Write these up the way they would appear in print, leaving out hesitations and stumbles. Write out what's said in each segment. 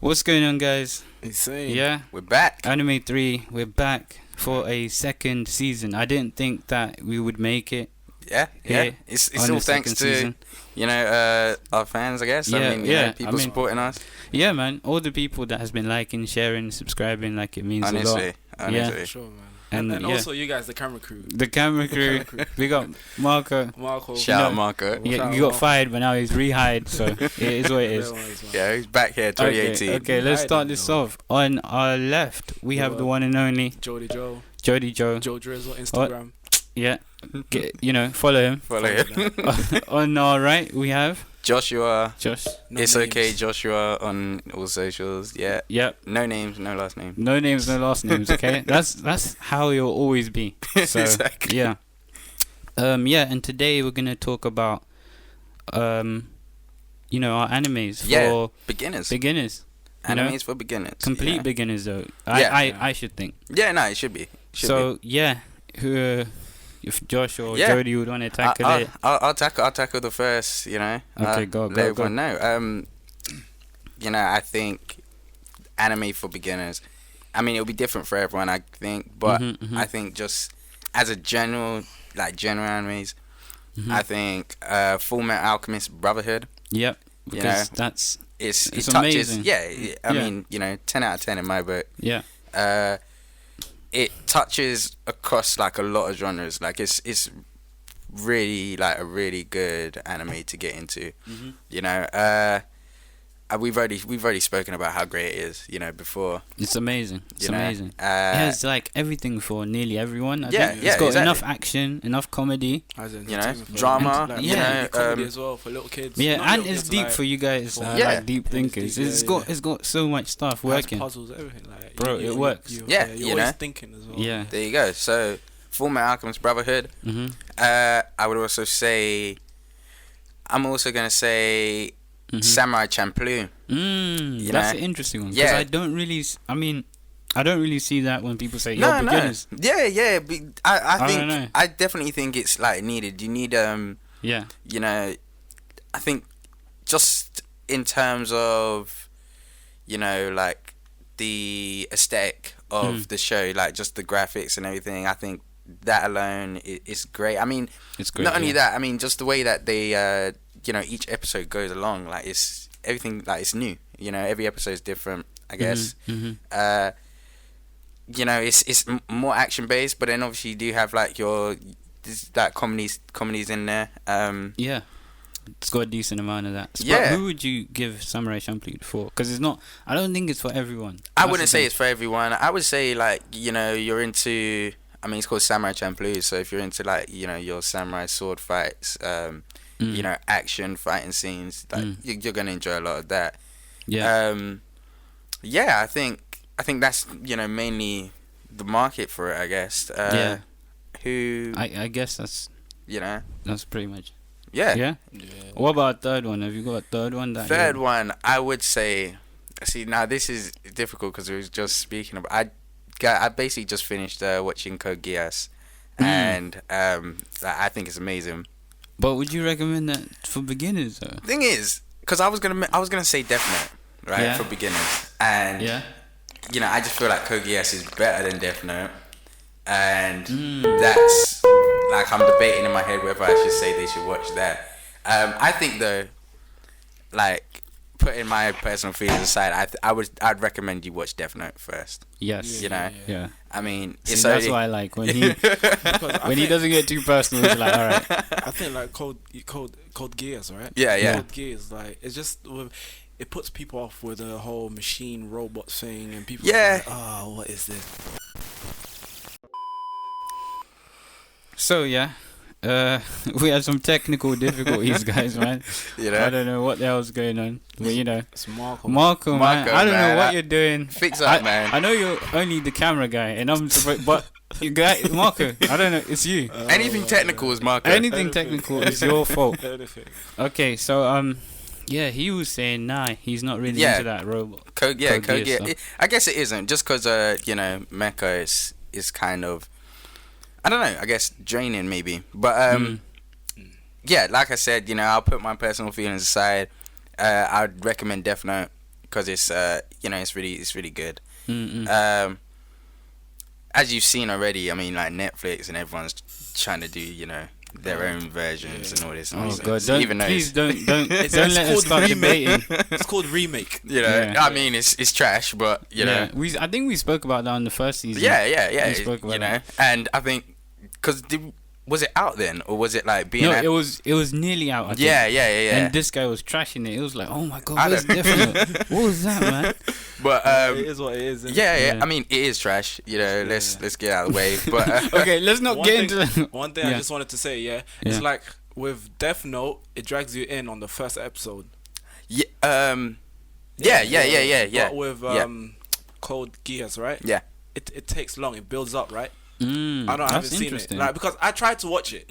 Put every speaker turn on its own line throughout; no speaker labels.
What's going on, guys?
Insane.
Yeah,
We're back.
ANIME3, we're back for a second season. I didn't think that we would make it.
Yeah. It's all thanks to our fans, I guess. People supporting us.
Yeah, man. All the people that has been liking, sharing, subscribing, like it means a lot.
Honestly.
Yeah.
Sure, man.
And
also you guys, the camera crew.
The camera crew. We got Marco.
Shout out Marco.
Yeah, you got fired, but now he's rehired, so it is what it is.
Yeah, he's back here, 2018.
Okay, let's start this off. On our left, we have the one and only
Jody Joe.
Joe
Drizzle, Instagram.
Yeah, follow him. On our right, we have
Joshua.
It's
okay, Joshua on all socials. Yeah.
Yep.
No names, no last name.
No names, no last names. Okay, that's how you'll always be. So,
exactly.
Yeah. And today we're gonna talk about our animes for
beginners.
Animes
for beginners.
Complete beginners, though. I should think.
Yeah, no, it should be.
If Josh or Jody would want to tackle it,
I'll tackle the first.
Okay, go.
Let everyone know. I think anime for beginners. I mean, it'll be different for everyone, I think, but I think just as a general animes, I think Fullmetal, Alchemist, Brotherhood.
Yep. Because that's
it touches.
Amazing.
Yeah, I mean, 10 out of 10 in my book.
Yeah.
It touches across like a lot of genres. Like it's really like a really good anime to get into. We've already spoken about how great it is. Before.
It's amazing. It's amazing. It has like everything for nearly everyone. I think.
It's got
enough action, enough comedy.
Drama.
Comedy as well for little kids.
Yeah, and it's deep for you guys. Deep thinkers. It's got so much stuff working.
Puzzles, everything.
Bro, it works.
You're always thinking as well.
Yeah.
There you go. So, Fullmetal Alchemist Brotherhood. I would also say. I'm also gonna say. Samurai Champloo.
That's an interesting one. Because I don't really see that when people say beginners.
Yeah. I definitely think it's like needed. You need I think just in terms of like the aesthetic of the show, like just the graphics and everything, I think that alone is great. I mean,
it's great.
Not only that, I mean, just the way that they each episode goes along, like it's everything, like it's new. Every episode is different, I guess. It's more action based, but then obviously you do have like comedies in there.
It's got a decent amount of that. But who would you give Samurai Champloo for? Because it's not. I don't think it's for everyone.
I wouldn't say it's for everyone. I would say like you're into. I mean, it's called Samurai Champloo, so if you're into like your samurai sword fights, action fighting scenes, like you're gonna enjoy a lot of that. I think that's mainly the market for it, I guess. I
guess that's that's pretty much.
Yeah.
What about a third one? Have you got a third one?
Third one, I would say. See, now this is difficult because we was just speaking about. I basically just finished watching Code Geass, and I think it's amazing.
But would you recommend that for beginners, though?
Thing is, because I was gonna say Deathnote, right, for beginners, and I just feel like Code Geass is better than Deathnote, and that's like I'm debating in my head whether I should say they should watch that. I think though, like putting my personal feelings aside, I'd recommend you watch Deathnote first.
Yes. Yeah.
I mean,
that's why I like when he doesn't get too personal. It's like, all right.
I think like Code Geass, right?
Yeah.
Code Geass, like it's just it puts people off with the whole machine robot thing, and people are like, oh, what is this?
So we had some technical difficulties, guys, man. I don't know what the hell's going on, but
it's Marco,
man. I don't know what you're doing.
Fix up, man.
I know you're only the camera guy, and I'm surprised, but you guys, Marco, I don't know. It's you.
Anything technical is Marco.
Anything technical is your fault. Okay, so he was saying he's not really into that robot.
Code Geass. I guess it isn't just because mecha is kind of. I don't know, I guess draining maybe. But like I said, I'll put my personal feelings aside. I'd recommend Deathnote because it's it's really good.
Mm-mm.
As you've seen already, I mean, like Netflix and everyone's trying to do their own versions and all this nonsense.
God,
Even though
don't let us start debating.
It's called remake.
I mean, it's trash, but
I think we spoke about that on the first season.
Yeah.
We spoke about that.
And I think because was it out then, or was it like being?
No, it was nearly out. I think.
Yeah.
And this guy was trashing it. It was like, oh my god, where's Deathnote? What was that, man?
But
it is what it is.
Yeah. I mean, it is trash. Let's get out of the way. But
okay, let's not get into
one thing. I just wanted to say, it's like with Deathnote, it drags you in on the first episode.
Yeah.
But with Code Geass, right?
Yeah.
It takes long. It builds up, right?
I
haven't seen it. Like, because I tried to watch it.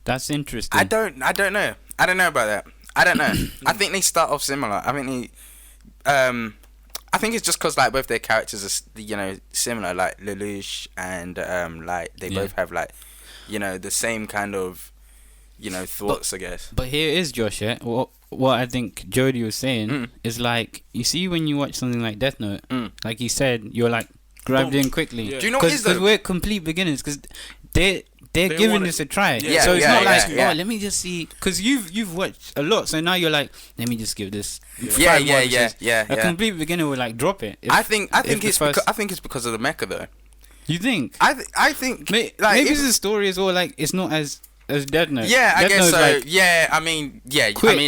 That's interesting.
I don't know. I don't know about that. I don't know. I think they start off similar. I think I think it's just because like both their characters are similar, like Lelouch and like they both have like the same kind of thoughts, I guess.
But here is Josh. Yeah, what I think Jody was saying is like, you see when you watch something like Deathnote, like he said, you're like grabbed in quickly.
Yeah. Do you know what it is though?
Because we're complete beginners. Because they're giving this a try.
Yeah,
so it's not like,
yeah.
oh, let me just see. Because you've watched a lot, so now you're like, let me just give this.
Yeah.
A complete beginner would like drop it.
I think it's because of the mecha though.
You think?
I think
maybe it's the story as well. Like it's not as Deathnote.
Yeah, I guess so.
Like,
I mean,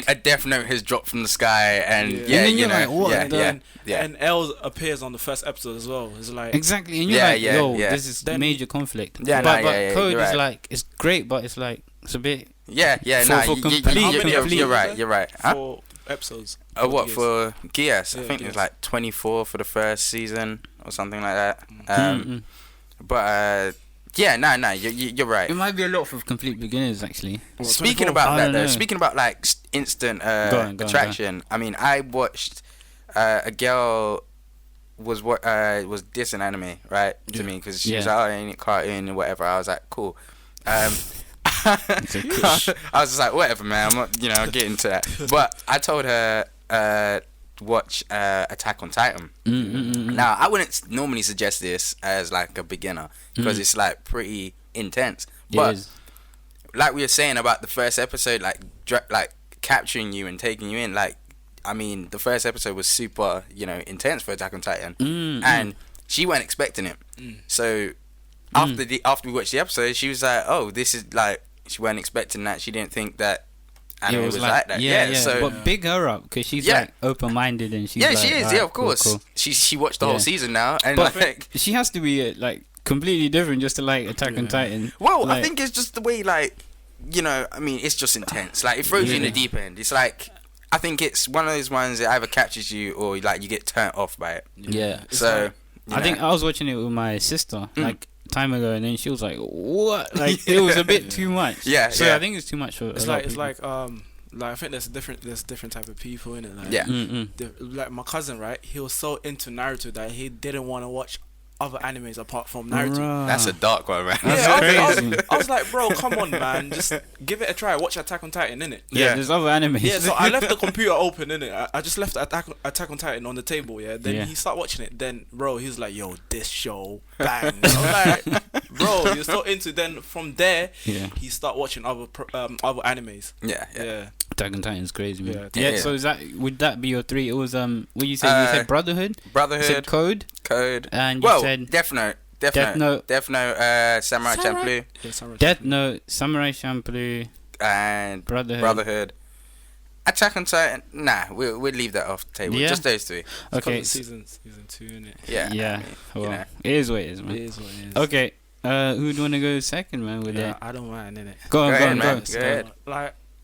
a Death Note has dropped from the sky, and
and then you're like, what?
And L appears on the first episode as well. It's like
exactly, and you're like, this is major conflict.
Yeah,
but Code
is
right. Like it's great, but it's like it's a bit.
You're right. Huh?
4 episodes.
What for Geass?
Yeah,
I think
Geass.
it was like 24 for the first season or something like that. But you're right.
It might be a lot for complete beginners actually.
Speaking about that though, speaking about like instant attraction. I mean, I watched a girl was dissing anime right to me because she was like, oh, ain't it cartoon or whatever. I was like, cool. I was just like, whatever, man. I'm not, I'll get into that. But I told her watch Attack on Titan. Now, I wouldn't normally suggest this as like a beginner because it's like pretty intense. But like we were saying about the first episode, like capturing you and taking you in, like, I mean, the first episode was super, intense for Attack on Titan, and she weren't expecting it. So after we watched the episode, she was like, "Oh, this is like," she weren't expecting that. She didn't think that anime was like that. Yeah. So,
but big her up because she's like open-minded and she's
she is. Of course. Cool. She watched the whole season now, and
but
like
she has to be like completely different just to like Attack on Titan.
Well,
like,
I think it's just the way like I mean, it's just intense. Like it throws you in the deep end. It's like, I think it's one of those ones that either captures you or like you get turned off by it.
Yeah.
So
I think I was watching it with my sister like time ago, and then she was like, "What?" Like it was a bit too much. So I think it's too much for.
It's like I think there's different type of people in it. Like, like my cousin, right? He was so into Naruto that he didn't want to watch other animes apart from Naruto.
That's a dark one, man.
I was like, bro, come on, man, just give it a try. Watch Attack on Titan, innit?
Yeah, there's other animes.
Yeah, so I left the computer open, innit? I just left Attack on Titan on the table, Then he started watching it. Then, bro, he was like, yo, this show, bang. I was like, bro, you're so into. Then from there, he started watching other animes. Yeah.
Attack on Titan's crazy, man.
Yeah.
So would that be your 3? It was what you said? You said Brotherhood.
You said
Code.
And
you said
Deathnote, Samurai Champloo.
Deathnote, Samurai Champloo,
and Brotherhood. Attack on Titan. Nah, we'll leave that off the table. Yeah? Just those 3.
Okay.
Season 2, innit?
Yeah.
Yeah. I mean, it is what it is, man.
It is what it is.
Okay. Who'd want to go second, man? With that?
I don't mind, innit?
Go on.
Go ahead.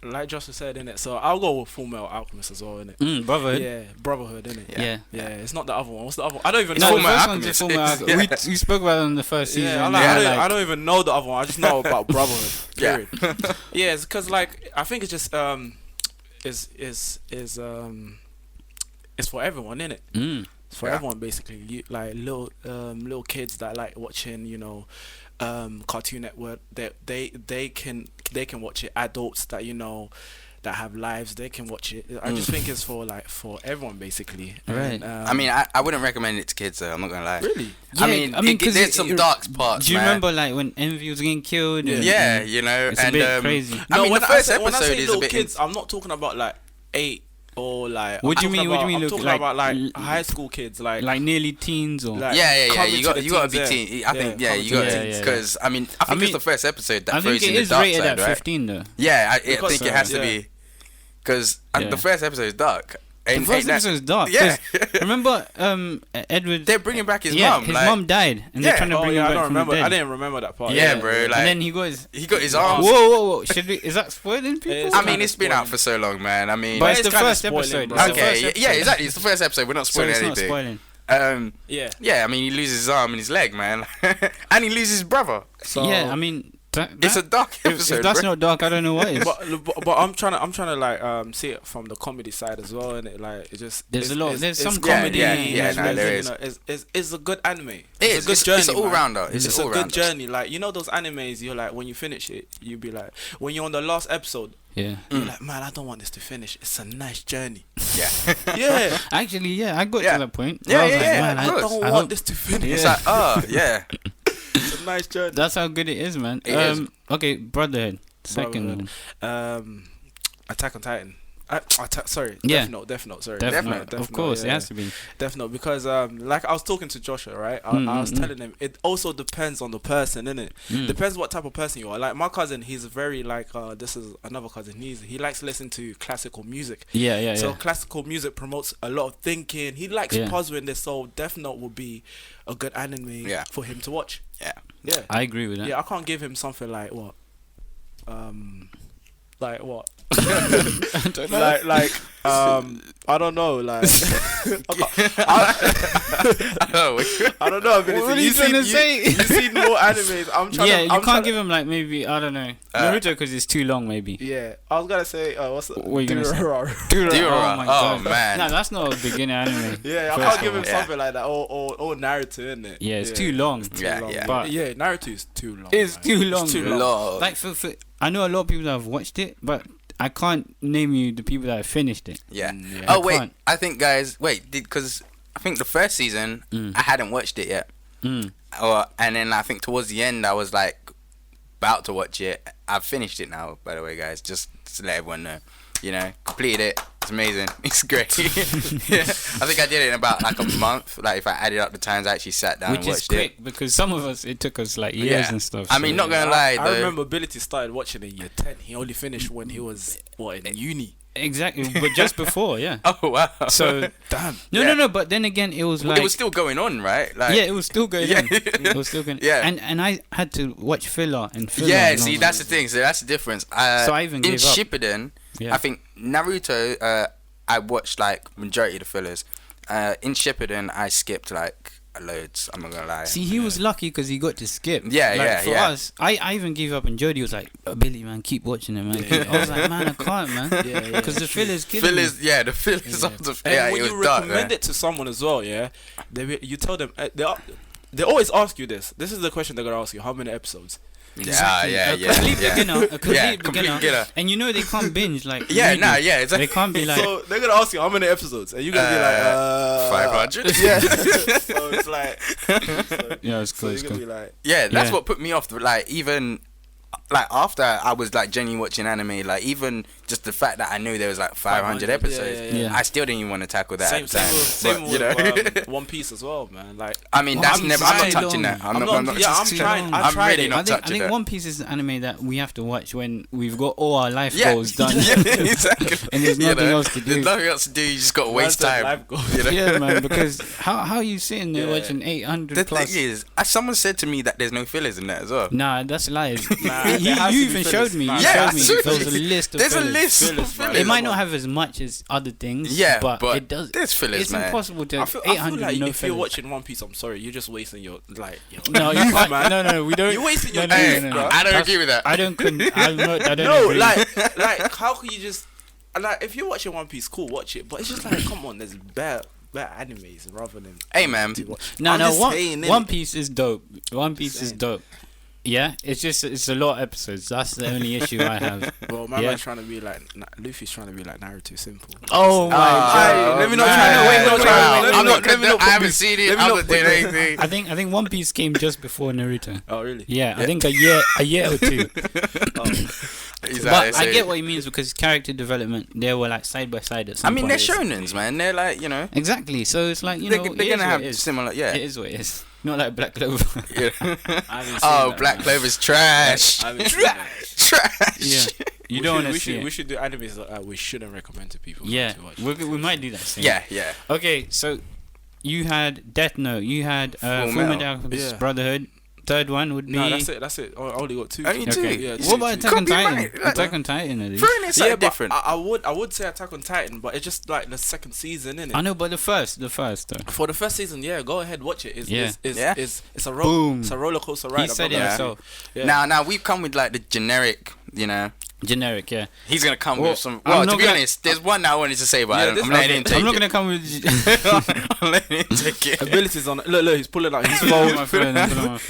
Like Joshua said, innit? So I'll go with Fullmetal Alchemist as well, innit?
Brotherhood.
Yeah, Brotherhood, innit?
Yeah.
It's not the other one. What's the other one? I don't even know.
Fullmetal. We spoke about it in the first season.
I don't even know the other one. I just know about Brotherhood. Period. It's because like I think it's just it's for everyone, innit? It's for everyone basically. Like little kids that like watching, Cartoon Network, they can watch it. Adults that that have lives, they can watch it. I just think it's for everyone basically.
Right.
And,
I mean, I wouldn't recommend it to kids though. I'm not gonna lie.
Really?
Yeah,
I mean, there's some dark parts.
Do you
man.
remember like when Envy was getting killed?
Yeah, you know,
it's a bit crazy.
I mean, the first
when I
episode
say
is
little
a bit.
kids, I'm not talking about like 8 or like.
What do you mean?
I'm talking about like high school kids, like
nearly teens or
like,
yeah.
coming
You
to the
got to be
teens,
teen. I think you got to because I think it's the first episode that
I
throws
think
in
it
the
is
dark
rated
side,
at
right?
15 though.
Yeah, I think
Because
it has to be because the first episode is dark.
The first episode is dark.
Yeah.
Remember, Edward.
They're bringing back his mum.
His
like,
mum died, and they're trying to bring him back from the dead.
I didn't remember that part.
Yeah, bro. Like,
and then he got his
arms.
Whoa! Is that spoiling people?
I mean, it's been out for so long, man. I mean,
but it's the
kinda
first
spoiling,
episode.
bro.
okay, yeah, exactly. It's the first episode. We're not
So
spoiling
it's not
anything.
spoiling.
Yeah. I mean, he loses his arm and his leg, man, and he loses his brother. So
Yeah, I mean,
it's a dark episode.
If that's
bro.
not dark, I don't know what is.
but I'm trying to like see it from the comedy side as well, and it like it just
There's some
it's-
comedy.
there is.
You know, it's a good anime.
It's
a good journey.
It's an all
man.
rounder.
It's a good journey. Like you know those animes, you're like when you finish it, you be like when you're on the last episode,
Yeah.
you're like, man, I don't want this to finish. It's a nice journey.
Yeah.
Yeah.
Actually, I got
Yeah.
to that point.
Yeah,
I was
yeah,
like,
yeah,
man,
of
I
course.
don't
I
want
hope-
this to finish.
It's like, yeah.
It's a nice journey.
That's how good it is, man.
It is.
Okay, Brotherhood. Second one.
Attack on Titan. Sorry.
Yeah.
Deathnote. Sorry.
Deathnote. Of course,
yeah,
it has to be.
Deathnote, because like I was talking to Joshua, right? I was telling him it also depends on the person, innit? Depends what type of person you are. Like my cousin, he's very like this is another cousin. He likes to listen to classical music.
Yeah.
So classical music promotes a lot of thinking. He likes puzzling this, so Deathnote would be a good anime for him to watch. Yeah.
I agree with that.
Yeah, I can't give him something like what? Like what?
I don't know.
I don't know, like I don't know.
What are you trying to say?
You've seen more animes. I'm trying.
Yeah,
to,
you can't give him like maybe I don't know Naruto because it's too long maybe.
Yeah, I was gonna say what's the
What are you gonna say?
Durarara.
Oh my
Oh,
god,
man.
No, that's not a beginner anime.
Yeah, I
First
can't give
of
him
all.
something like that or Naruto, isn't it?
Yeah, it's too long.
Yeah,
long,
yeah.
But
yeah, Naruto is too long.
it's
man.
too long.
It's too
bro.
long.
Like for I know a lot of people that have watched it, but I can't name you the people that have finished it.
Yeah.
Yeah.
Oh
I
wait,
can't.
I think guys, because I think the first season I hadn't watched it yet. And then I think towards the end I was like about to watch it. I've finished it now, by the way, guys. Just to let everyone know. You know, completed it. It's amazing. It's great. Yeah. I think I did it in about like a month. Like if I added up the times I actually sat down
Which
and
is
watched
quick
it.
because some of us it took us like years
Yeah.
and stuff.
I mean, not gonna lie
I
though.
remember Ability started watching it in year 10. He only finished when he was in uni.
Exactly, but just before, yeah.
Oh wow.
So
Damn.
no, but then again, it was like
it was still going on, right? Like,
yeah, it was still going
Yeah.
on. It was still going.
Yeah.
and I had to watch filler and filler.
Yeah,
and
see,
all
that's the thing. So that's the difference.
So I even
in
gave up.
Shippuden,
Yeah.
I think Naruto. I watched like majority of the fillers. In Shippuden, I skipped like loads. I'm not gonna lie.
See, he was lucky because he got to skip.
Yeah,
like,
yeah,
for
yeah.
us, I even gave up, and Jody was like, "Billy, man, keep watching it, man." I was like, "Man, I can't, man." Because the fillers killing me.
Fillers, yeah, the fillers of the
And
yeah,
when
it
you
was dark.
recommend
Man.
it to someone as well, yeah, you tell them they always ask you this. This is the question they're gonna ask you: how many episodes?
Exactly.
Yeah,
a
yeah,
complete
yeah.
beginner, a complete
Yeah,
beginner.
beginner.
And you know they can't binge like.
Yeah,
we do.
nah, yeah, exactly.
They can't be like.
So they're gonna ask you how many episodes, and you're gonna be like
500.
Yeah. So it's like.
Yeah, it's
So
cool.
you're
It's
gonna
cool.
be like.
Yeah, that's
Yeah.
what put me off. Like even like after I was like genuinely watching anime, like even just the fact that I knew there was like 500 episodes,
yeah.
I still didn't even want to tackle that.
Same
at the time.
same
But,
with
you know,
One Piece as well, man. Like
I mean, that's
I'm
never. I'm not
trying.
touching that. I'm
I'm
not.
not- yeah, I'm
too
trying.
long.
I
I'm
tried
really
it.
not
I think
touching that.
One Piece is an anime that we have to watch when we've got all our life
Yeah,
goals done.
yeah, exactly.
And there's
You
nothing
know,
else to do.
There's nothing else to do. You just got to waste
That's
time.
life goal.
You know?
Yeah, man. Because how are you sitting there
Yeah.
watching 800
The
plus?
thing is, someone said to me that there's no fillers in that as well.
Nah, that's lies.
Nah,
you
there has to
you
be
even
fillers.
showed me.
Nah,
You
yeah,
showed me.
absolutely.
There was a list of
There's
fillers.
a list of
Fillers, man.
fillers.
It might not have as much as other things.
Yeah,
but
but
it does.
there's fillers,
It's
man.
impossible to
I
have
feel
800
like
no
if you're
fillers.
watching One Piece, I'm sorry, you're just wasting your
No, you can't.
man.
No, we don't.
You're wasting your
no,
Hey,
youth, bro.
I don't agree with that.
I don't. I don't
No,
agree.
like how can you just like if you're watching One Piece, cool, watch it. But it's just like, come on, there's better animes rather than.
Hey, man.
to watch.
No,
I'm
no.
just saying,
One
innit?
Piece is dope. One Piece is dope. Yeah, it's a lot of episodes. That's the only issue I have.
Well, my man's trying to be like Luffy's trying to be like Naruto, simple.
Oh my god!
Let me not try.
I haven't seen it. I'm not doing anything.
I think One Piece came just before Naruto.
Oh really?
Yeah, I think a year or two. But I get what he means because character development, they were like side by side at some point.
they're shonens, man. They're like, you know.
Exactly. So it's like,
they're gonna have similar. Yeah,
it is what it is. Not like Black Clover.
Yeah. Black Clover's trash. Trash.
Yeah. You don't want to see
We should do animes that we shouldn't recommend to people.
Yeah.
To watch.
We might do that soon.
Yeah.
Okay, so you had Deathnote. You had Fullmetal Alchemist Brotherhood. Third one would be.
No, that's it. I only got two.
Only two.
Okay.
Yeah,
what about Attack on Titan?
Right.
Attack on Titan, at least.
Throwing it something different.
I would say Attack on Titan, but it's just like the second season, innit?
I know, but the first though.
For the first season, go ahead, watch it. It's a roller coaster ride.
He said it himself.
Yeah. Now we've come with like the generic, you know.
Generic, yeah.
He's gonna come with some. Well, to be honest, there's one that I wanted to say, but I'm letting him take it.
I'm not gonna come with.
I'm letting him take it.
Abilities on it. Look, he's pulling out his phone.
My phone.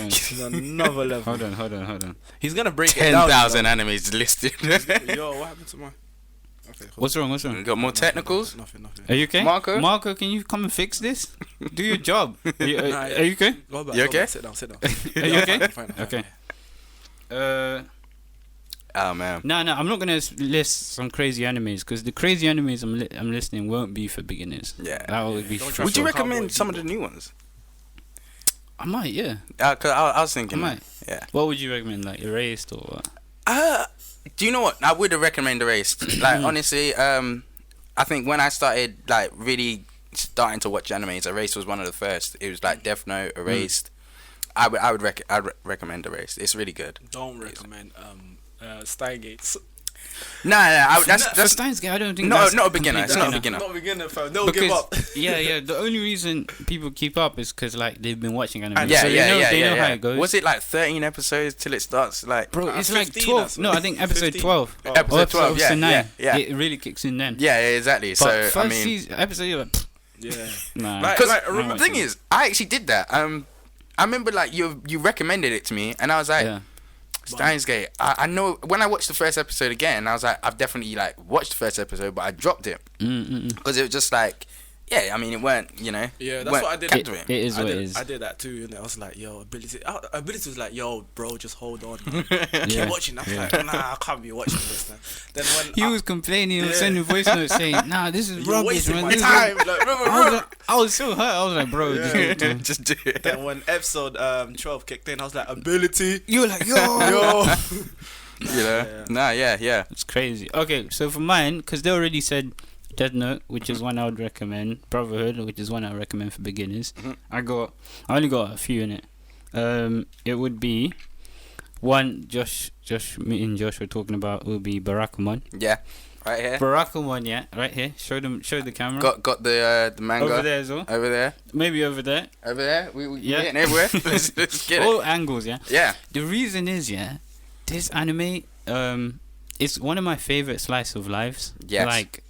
He's another level.
Hold on.
He's gonna break 10,000
animes listed.
Yo, what happened to my? Okay,
What's wrong?
You got more technicals?
Nothing.
Are you okay,
Marco,
can you come and fix this? Do your job. Are you okay?
You
okay?
Sit down.
Are you okay?
Fine.
Okay.
Oh man.
No, I'm not gonna list some crazy animes because the crazy animes I'm listening won't be for beginners.
Yeah,
that would be.
Would you recommend some of the new ones?
I might, yeah.
Cause I was thinking.
I might.
Yeah.
What would you recommend, like Erased or what?
Do you know what? I would recommend Erased. Like honestly, I think when I started like really starting to watch animes, Erased was one of the first. It was like Death Note, Erased. I'd recommend Erased. It's really good.
Don't recommend Steins Gate.
No, that's
Steins Gate. I don't think.
Not a beginner. It's not a beginner.
Not a beginner, fam. Don't give up.
yeah. The only reason people keep up is because like they've been watching anime.
Yeah,
so they know how it goes.
Was it like 13 episodes till it starts? Like,
bro, it's like 12. No, I think episode 12.
Episode 12. Yeah.
It really kicks in then.
Yeah, exactly.
But
so
first season, episode, you're like,
yeah.
Nah.
Because the thing is, I actually did that. I remember like you recommended it to me, and I was like. Steins Gate. I know when I watched the first episode again, I was like, I've definitely like watched the first episode, but I dropped it because it was just like, yeah. I mean, it weren't, you know.
Yeah, that's what I did.
It is what it is.
I did that too, and I was like, yo, Ability was like, yo, bro, just hold on.
Yeah.
Keep watching. I was like, nah, I can't be watching this. Then when
he was complaining and sending voice notes saying, nah, this is rubbish, man.
My time.
I was so hurt. I was like, bro,
just do it.
Then when episode 12 kicked in, I was like, Ability.
You were like, yo.
You know? Nah, yeah.
It's crazy. Okay, so for mine, because they already said Deathnote, which is one I would recommend. Brotherhood, which is one I would recommend for beginners. I only got a few in it. It would be one. Me and Josh were talking about. Would be Barakamon.
Yeah, right here.
Barakamon, yeah, right here. Show the camera.
Got the manga
over there as well.
Over there.
Maybe over there.
Over there. We getting everywhere. let's get it.
All angles, yeah.
Yeah.
The reason is, this anime, it's one of my favorite slice of lives.
Yes.
Like,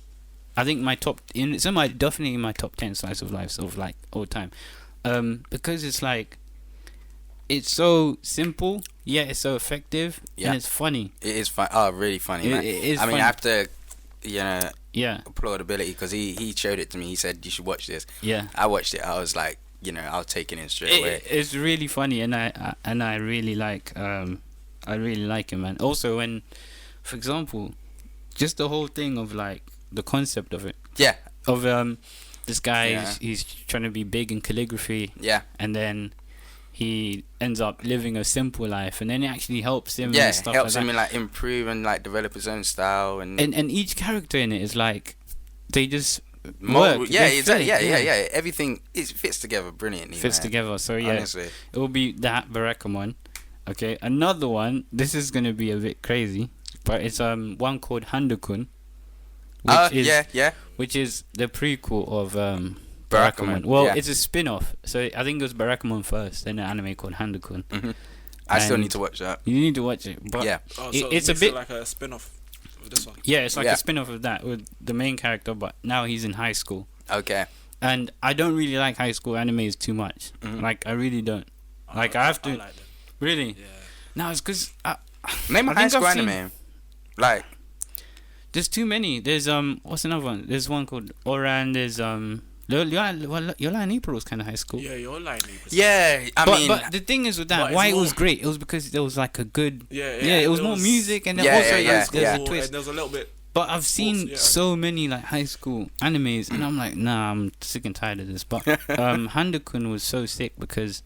I think definitely in my top 10 slice of lives of like all time. Because it's like, it's so simple, yet it's so effective, and it's funny.
It is fun. Oh, really funny, man.
It is.
I mean,
funny.
I have to, applaud Ability because he showed it to me. He said you should watch this.
Yeah.
I watched it. I was like, I was taking it straight away.
It's really funny, and I really like it, man. Also, when, for example, just the whole thing of like the concept of it.
Yeah.
Of this guy, he's trying to be big in calligraphy.
Yeah.
And then he ends up living a simple life, and then it actually helps him.
Yeah,
and stuff
helps
like
him
that.
in like improve and like develop his own style and
each character in it is like they just work.
Yeah, exactly. Yeah. Everything fits together brilliantly.
Fits together. So yeah,
honestly,
it will be that Barakamon. Okay, another one. This is gonna be a bit crazy, but it's one called Handa-Kun. Which is the prequel of Barakamon. Well, it's a spin-off. So I think it was Barakamon first, then an anime called Handa-Kun.
I still need to watch that.
You need to watch it. But it's a bit
like a spin-off of this one.
Yeah, it's like a spin-off of that with the main character, but now he's in high school.
Okay.
And I don't really like high school animes too much. Like, I really don't. I have to.
I like them.
Really?
Yeah.
No, it's because
Name a high school anime. Like,
there's too many. There's what's another one? There's one called Ouran. There's Your Lie in April was kind of high school.
Yeah, Your Lie in April.
yeah,
But the thing is with that, why it was great, it was because there was like a good. Yeah, it was more music and then also there's a twist.
And there was a little bit.
But I've seen so many like high school animes, and I'm like, nah, I'm sick and tired of this. But Handa-Kun was so sick because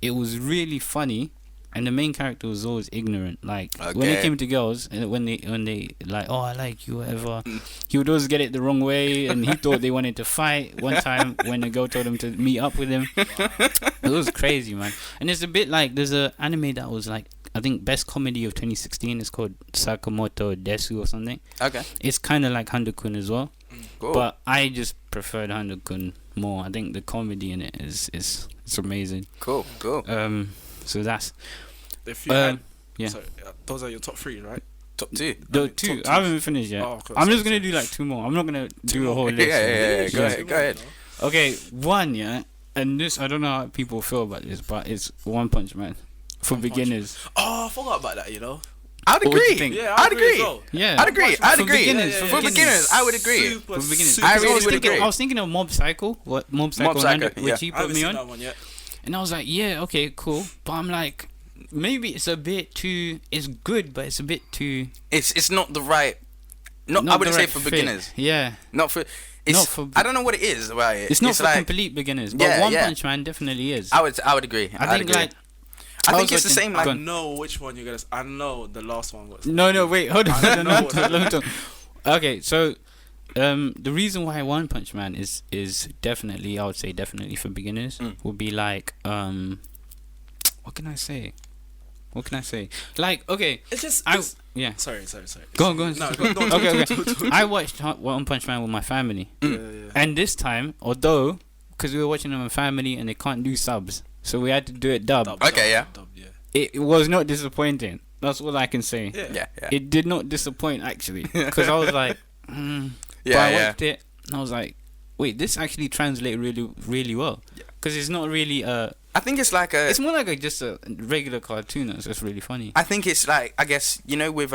it was really funny. And the main character was always ignorant. Like when it came to girls, when they like, oh, I like you, whatever, he would always get it the wrong way, and he thought they wanted to fight. One time when the girl told him to meet up with him, it was crazy, man. And it's a bit like there's a anime that was like, I think best comedy of 2016. It's called Sakamoto Desu or something.
Okay.
It's kind of like Handa-Kun as well,
cool.
but I just preferred Handa-Kun more. I think the comedy in it is it's amazing.
Cool.
So that's.
If you had,
yeah.
Sorry, those are your top 3, right?
Top 2.
The two. I haven't finished yet.
Oh, okay,
I'm just gonna do like 2 more. I'm not gonna do a whole list.
Yeah. Go ahead.
Okay, 1, yeah. And this, I don't know how people feel about this, but it's One Punch Man for beginners.
Oh, I forgot about that. You know.
I'd
What do you
agree.
think?
Yeah,
I'd agree.
Well.
Yeah.
I'd agree.
For beginners,
For beginners, I would agree.
Super,
For beginners.
super
I really
was
would
thinking,
agree.
I was thinking of Mob Psycho. What Mob Psycho?
Mob Psycho,
which he
I
put
haven't
me
seen
on.
that one yet.
And I was like, yeah, okay, cool. But I'm like, maybe it's a bit too. It's good, but it's a bit too.
It's not the right. Not I
the
wouldn't say
right
for
fit.
beginners.
Yeah.
Not for. It's,
Not for-
I don't know what it is about it.
It's not for
like,
complete beginners, but One Punch Man definitely is.
I would agree.
I think like.
I think it's the same. Like,
I know which one you're gonna. I know the last one was.
No, wait, hold on.
I know
Let me talk. Okay, so the reason why One Punch Man is definitely, I would say definitely for beginners would be like what can I say? Like, okay,
It's just.
yeah.
Sorry.
Go on.
No,
Okay. I watched One Punch Man with my family,
Yeah.
and this time, although because we were watching it with my family and they can't do subs, so we had to do it dub.
Okay, yeah.
Dub, yeah.
It was not disappointing. That's all I can say.
Yeah.
It did not disappoint actually, because I was like, but I watched it and I was like, wait, this actually translated really, really well. Because it's not really
I think it's like a.
it's more like just a regular cartoon that's just really funny.
I think it's like, I guess, with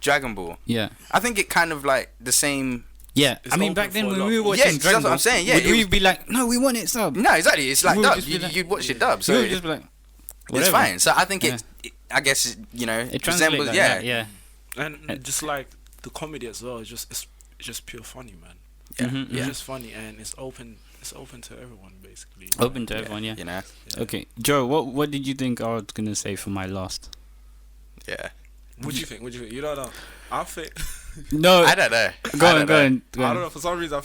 Dragon Ball.
Yeah.
I think it kind of like the same.
Yeah.
It's
I mean,
open
back then
for a
when
lot
we
of-
were
Yeah,
watching
that's
Dragon
what
Ball,
I'm saying, yeah,
we'd be like, no, we want it sub.
No, exactly. It's like
We would
dub.
just be like-
You'd watch it dub. So
we would just be like,
it's
whatever.
fine. So I think
Yeah.
I guess,
It translates like that, yeah.
And just like the comedy as well, it's just pure funny, man.
Mhm,
It's
yeah.
just funny and it's open to everyone basically.
Open to everyone, yeah.
Yeah.
Okay, Joe, what did you think I was gonna say for my last?
Yeah.
What do you think? You don't know. I think.
No,
I don't know.
go
I
on.
I don't know. For some reason, I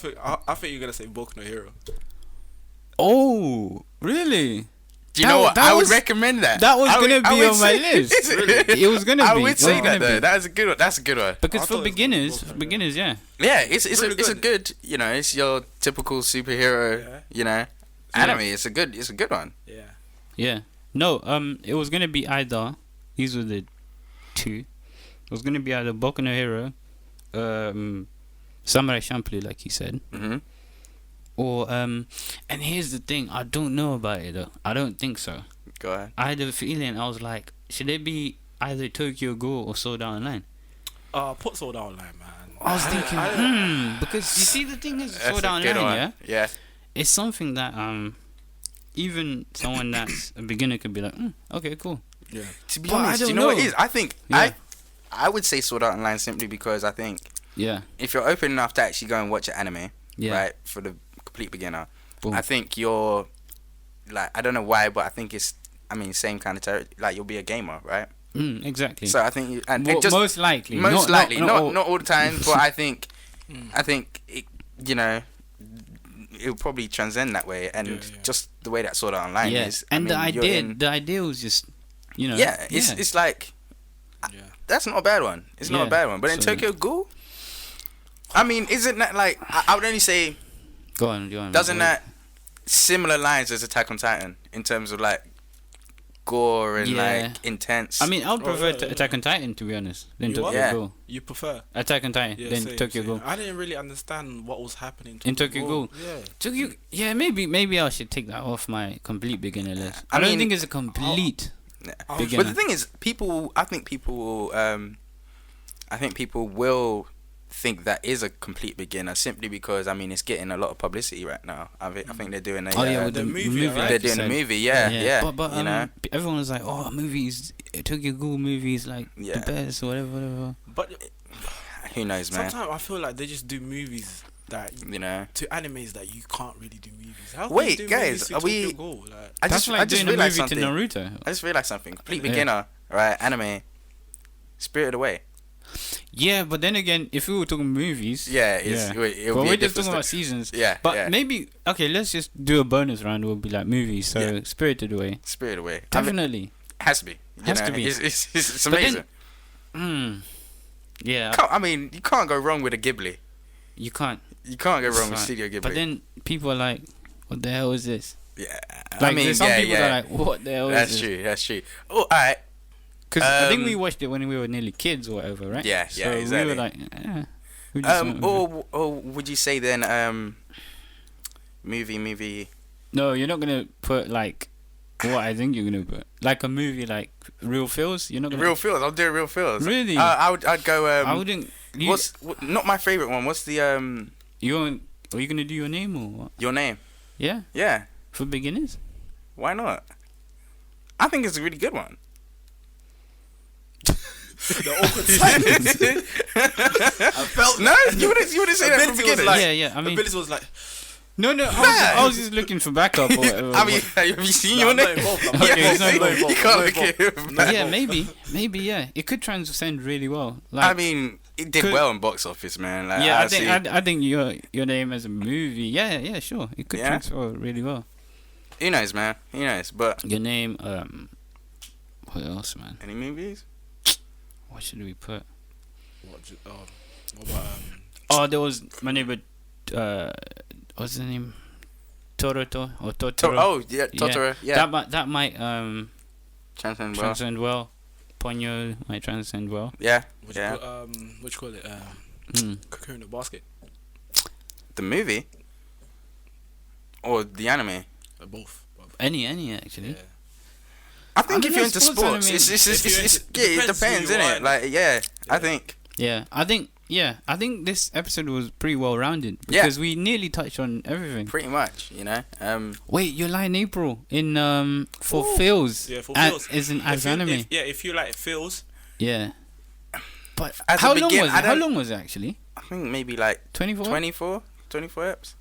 think you're gonna say Boku no Hero.
Oh, really?
Do you know what? I would recommend that.
That was
I would-
gonna
I
be
would
on my
say-
list. It was gonna be.
I would
It
say
was
that
gonna
though.
be.
That's a good one. That's a good one.
Because
I
for
thought it was
beginners,
Boku no
beginners, yeah.
Yeah, it's
really
a
good.
good. It's your typical superhero. Anime. It's a good one.
Yeah.
Yeah. No, it was gonna be either. These were the two. It was gonna be either Boku no Hero, Samurai Champloo, like you said,
Mm-hmm.
or and here's the thing, I don't know about it though. I don't think so.
Go ahead.
I had a feeling. I was like, should it be either Tokyo Ghoul or Sword Art Online?
Put Sword Art Online, man.
I was thinking, because you see, the thing is,
That's
Sword
a
Art
good
Online,
one.
yeah,
Yeah.
it's something that even someone that's a beginner could be like, okay, cool.
Yeah.
To be
But I
honest,
don't
you know what
know.
it is? I think
Yeah.
I would say Sword Art Online simply because I think
Yeah,
if you're open enough to actually go and watch an anime,
yeah.
right, for the complete beginner,
Boom.
I think you're like, I don't know why, but I think it's, same kind of like you'll be a gamer, right?
Exactly.
So I think it just
most likely,
most likely, not
all.
all the time, but I think it, it'll probably transcend that way, and just the way that Sword Art Online
Yeah,
is.
and
you're
the idea was just,
it's like
Yeah.
that's not a bad one. It's not a
Yeah,
bad one. But in
so-
Tokyo Ghoul, isn't that like I would only say
Go on.
doesn't that similar lines as Attack on Titan in terms of like gore and
Yeah.
like intense?
I mean, I would prefer
yeah.
Attack on Titan, to be honest, than
You
Tokyo
what?
Yeah.
Ghoul.
You prefer?
Attack on Titan,
Yeah,
then
same,
Tokyo
same.
Ghoul.
I didn't really understand what was happening
In Tokyo Ghoul.
Yeah.
Tokyo, yeah, maybe I should take that off my complete beginner list.
I
I don't
mean,
think it's a complete.
Yeah.
Beginner.
But the thing is, I think people will think that is a complete beginner simply because I mean it's getting a lot of publicity right now. I think they're doing
with the movie, right?
They're doing the movie, yeah.
But
you know,
everyone was like, "Oh, movies, Tokyo Ghoul movies, like the best, whatever."
But
who knows, man?
Sometimes I feel like they just do movies that
you know
to animes that you can't really do movies. How can
Wait,
you do
guys,
movies to
are we?
Tokyo Ghoul? Like,
I just
doing
realized
a movie
something.
to Naruto.
I just realized something. Complete beginner, right? Anime, Spirited Away.
Yeah, but then again, if we were talking movies,
But
we're just talking about seasons.
Yeah,
but maybe let's just do a bonus round. We'll be like movies. So Spirited Away, definitely
has to be.
Has to be.
It's amazing.
Yeah.
I mean, you can't go wrong with a Ghibli.
You can't.
You can't go wrong with Studio Ghibli.
But then people are like, "What the hell is this?"
Yeah.
Like, some people are like, "What the hell is this?"
That's true. Oh, alright.
Because I think we watched it when we were nearly kids or whatever, right?
Yeah,
so
exactly.
we were like,
or would you say then, movie?
No, you're not gonna put like what I think you're gonna put, like a movie like Real Feels. You're not gonna
Real Feels. I'll do Real Feels.
Really?
I'd go.
I wouldn't.
Not my favorite one? What's the
Are you gonna do Your Name or what?
Your Name?
Yeah.
Yeah.
For beginners?
Why not? I think it's a really good one.
The awkward silence. I felt
you wouldn't say that from the beginning.
Like, I mean,
Ability was like,
no. I was just looking for backup or whatever.
I mean, have you seen Your Name?
You
can't look at him.
Yeah, maybe, yeah. It could transcend really well. Like,
I mean, it did well in box office, man. Like,
yeah, I think Your Name as a movie. Yeah, sure. It could transfer really well.
Who knows, man? Who knows? But
Your Name. What else, man?
Any movies?
What should we put?
what about
there was my neighbor. What's the name? Totoro or Totoro?
Oh yeah, Totoro. Yeah.
That might
transcend
well. Ponyo might transcend well.
Yeah.
what you call it? Cocoon in the Basket.
The movie or the anime?
Both.
Any actually.
Yeah.
I think if you're into
sports
sports,
anime,
it depends, innit? Like, I think.
I think this episode was pretty well rounded because we nearly touched on everything.
Pretty much, you know.
Wait, you're lying April in for Feels.
Yeah, for Feels.
Isn't as anime.
If you like Feels.
Yeah. But
as
how long was it? How long was it actually?
I think maybe like
24
eps.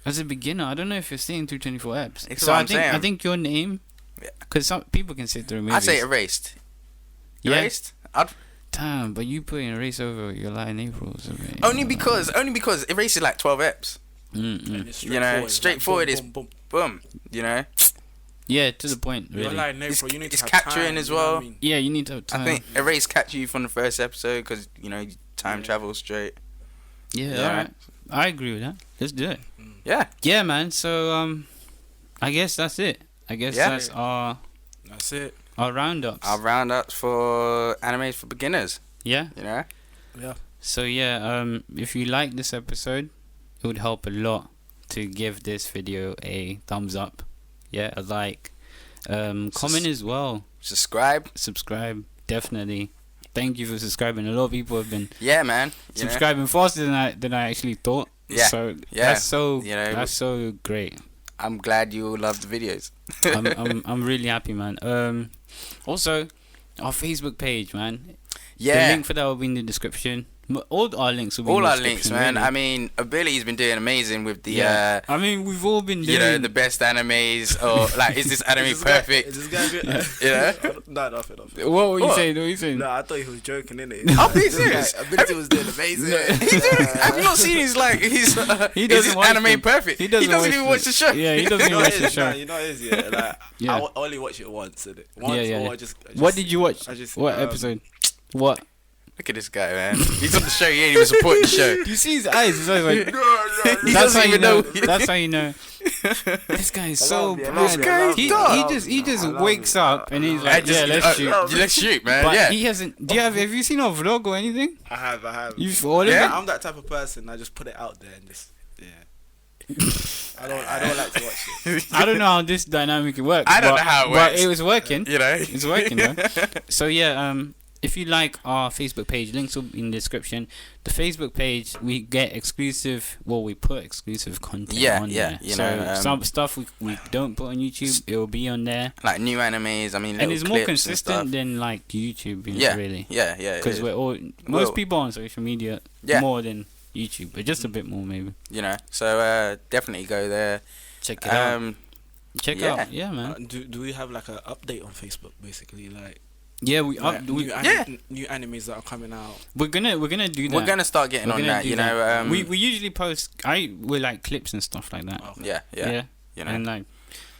As a beginner, I don't know if you're seeing through 24 eps.
It's what I'm saying.
I think Your Name. Because some people can sit through movies.
I'd say Erased. Erased?
Damn, but you putting Erased over Your Lie in April.
Only because Erased is like 12 eps.
You
know, straightforward is boom. You know.
Yeah, to the point. Really.
Your Lie in April, you need to have
capturing
time,
as well.
I mean?
Yeah, you need to have time.
I think Erased capture you from the first episode because you know time travel straight.
Yeah, alright. I agree with that. Let's do it.
Yeah.
Yeah, man. So I guess that's it. I guess that's
it.
Our roundups.
Our roundups for animes for beginners.
Yeah.
You know.
Yeah.
So if you like this episode, it would help a lot to give this video a thumbs up. Yeah, a like. Comment as well.
Subscribe,
definitely. Thank you for subscribing. A lot of people have been subscribing faster than I actually thought.
Yeah.
So that's so that's so great.
I'm glad you all love the videos.
I'm really happy, man. Also, our Facebook page, man.
Yeah.
The link for that will be in the description. All our links will be in the description. All our links,
man.
Really.
I mean, Ability's been doing amazing with the.
I mean, we've all been doing.
You know, the best animes, or like, is this anime perfect?
Is this guy good?
You know?
No, nothing.
What were you saying? What were you saying?
No, I thought he was joking, innit?
I'm being serious.
Ability was doing amazing.
Have you not seen his he doesn't watch anime perfect? He doesn't even watch the show.
Yeah, he doesn't even watch the show.
You know it is, yeah. Like, I only watch it once, innit? Or I just.
What did you watch? What episode? What?
Look at this guy, man. He's on the show. He ain't even supporting the show.
Do you see his eyes? His eyes like,
he doesn't even know.
That's how you know. This guy is so bad.
This guy is
he just wakes up and he's like, let's shoot.
Let's shoot, man.
But he hasn't. Have you seen our vlog or anything?
I have.
You've all of it?
I'm that type of person. I just put it out there and just I don't like to watch it.
I don't know how this dynamic works.
I don't know how it works.
But it was working.
You know,
it's working though. So yeah, if you like our Facebook page, links will be in the description. The Facebook page, we get exclusive. Well, we put exclusive content on there.
You
so
know,
some stuff we don't put on YouTube, it will be on there.
Like new animes. I mean,
and it's more consistent
and
than like YouTube. Really.
Yeah.
Because we're all most people on social media more than YouTube, but just a bit more maybe.
You know, so definitely go there.
Check it out. Check it out. Yeah, man.
Do we have like an update on Facebook basically, like?
Yeah,
new animes that are coming out.
We're gonna do that.
We're gonna start getting on that. You know,
we usually post with like clips and stuff like that.
Okay. Yeah.
You know, and like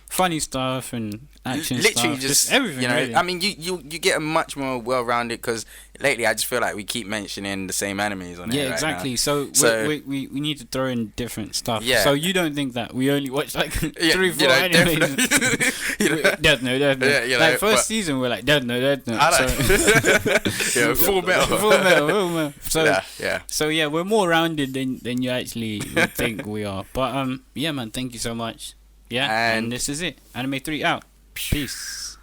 funny stuff and action
literally
stuff.
just
everything.
You know,
really.
I mean, you get a much more well-rounded because lately I just feel like we keep mentioning the same animes on it.
Yeah,
right
exactly.
now.
So we need to throw in different stuff.
Yeah.
So you don't think that we only watch like 3-4 animes? Deathnote.
Yeah, you know,
like first season we're like Deathnote.
Fullmetal.
So
yeah.
So yeah, we're more rounded than you actually would think we are. But yeah, man, thank you so much. Yeah, and this is it. ANIME3 out. Peace.